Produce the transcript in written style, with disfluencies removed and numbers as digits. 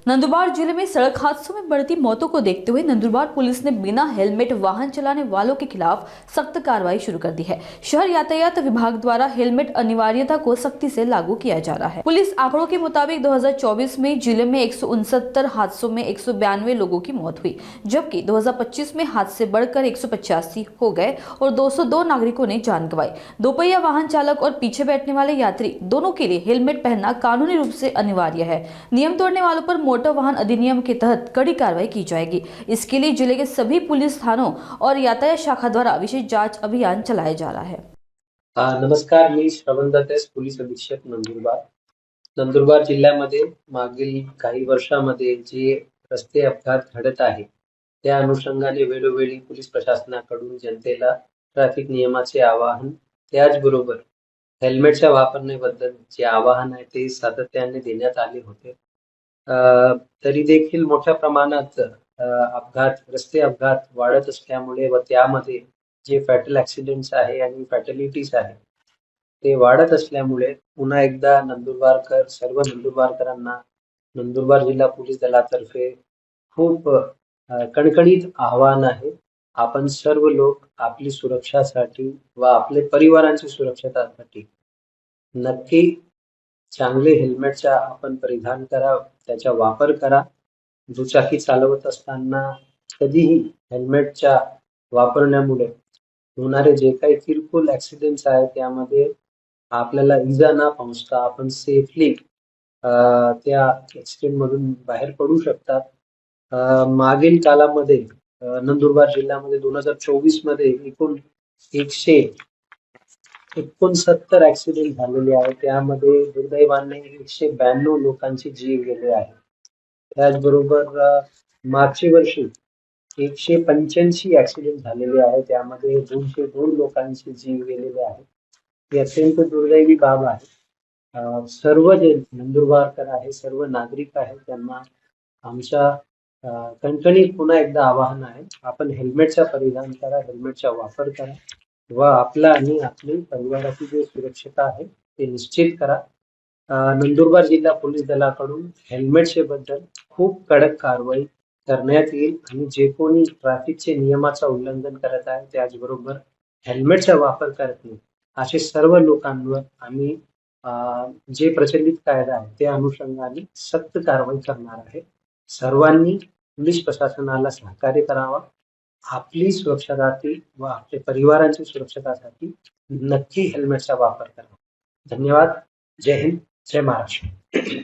नंदुरबार जिले में सड़क हादसों में बढ़ती मौतों को देखते हुए नंदुरबार पुलिस ने बिना हेलमेट वाहन चलाने वालों के खिलाफ सख्त कार्रवाई शुरू कर दी है। शहर यातायात विभाग द्वारा हेलमेट अनिवार्यता को सख्ती से लागू किया जा रहा है। पुलिस आंकड़ों के मुताबिक 2024 में जिले में 169 हादसों में 192 लोगों की मौत हुई, जबकि 2025 में हादसे बढ़कर 185 हो गए और 202 नागरिकों ने जान गंवाई। दोपहिया वाहन चालक और पीछे बैठने वाले यात्री दोनों के लिए हेलमेट पहनना कानूनी रूप से अनिवार्य है। नियम तोड़ने वालों पर मोटर वाहन अधिनियम के तहत कड़ी कार्रवाई की जाएगी। इसके लिए जिले के सभी पुलिस थानों और यातायात शाखा द्वारा विशेष जांच अभियान चलाया जा रहा है। नमस्कार, मी श्रवण दत्ते, पोलीस अधीक्षक नंदुरबार जिल्ह्यामध्ये मागील काही वर्षांमध्ये जे रस्ते अपघात घडत आहे त्या अनुषंगाने वेळोवेळी पोलीस प्रशासनाकडून जनतेला ट्रॅफिक नियमाचे आवाहन, त्याचबरोबर हेल्मेटच्या वापरण्याबद्दल जे आवाहन आहे ते सातत्याने देण्यात आले होते। तरी देखील मोठ्या प्रमाणात रस्ते अपघात वाढत असल्यामुळे व त्यामध्ये जे फॅटल ऍक्सिडेंट्स आहे आणि फॅटॅलिटीज आहे ते वाढत असल्यामुळे पुन्हा एकदा सर्व नंदुरबारकरांना नंदुरबार जिल्हा पोलीस दलातर्फे खूप कणकणीत आवाहन आहे। आपण सर्व लोक आपली सुरक्षासाठी व आपले परिवारांची सुरक्षेसाठी नक्की चांगले हेल्मेटचा आपण परिधान करा, त्याचा वापर करा। दुचाकी चालवत असताना कधीही हेल्मेटच्या वापरण्यामुळे होणारे जे काही किरकोळ ऍक्सिडेंट्स आहेत त्यामध्ये आपल्याला इजा न पोहोचता आपण सेफली त्या ऍक्सिडेंट मधून बाहेर पडू शकतात। मागील कालामध्ये नंदुरबार जिल्ह्यामध्ये 2024 मध्ये एकूण 169 ऍक्सिडेंट झालेले आहेत। त्यामध्ये दुर्दैवाने 192 लोकांचे जीव गेले आहेत। त्याचबरोबर मागच्या वर्षी 185 ऍक्सिडेंट झालेले आहेत, त्यामध्ये 202 लोकांचे जीव गेलेले आहेत। ही अत्यंत दुर्दैवी बाब आहे। सर्व जे नंदुरबारकर आहे, सर्व नागरिक आहे, त्यांना आमच्या कणकणीत पुन्हा एकदा आवाहन आहे, आपण हेल्मेटचा परिधान करा, हेल्मेटचा वापर करा व आपला आणि आपली परिवाराची जी सुरक्षता आहे ते निश्चित करा। नंदुरबार जिल्हा पोलीस दलाकडून हेल्मेटचे बद्दल खूप कडक कारवाई करण्यात येईल आणि जे कोणी ट्रॅफिकचे नियमाचं उल्लंघन करत आहे त्याचबरोबर हेल्मेटचा वापर करत नाही असे सर्व लोकांवर आम्ही जे प्रचलित कायदा आहे त्या अनुषंगाने सक्त कारवाई करणार आहे। सर्वांनी पोलीस प्रशासनाला सहकार्य करावा, आपली सुरक्षासाठी व आपल्या परिवारांची सुरक्षेसाठी नक्की हेल्मेटचा वापर करावा। धन्यवाद। जय हिंद, जय महाराष्ट्र।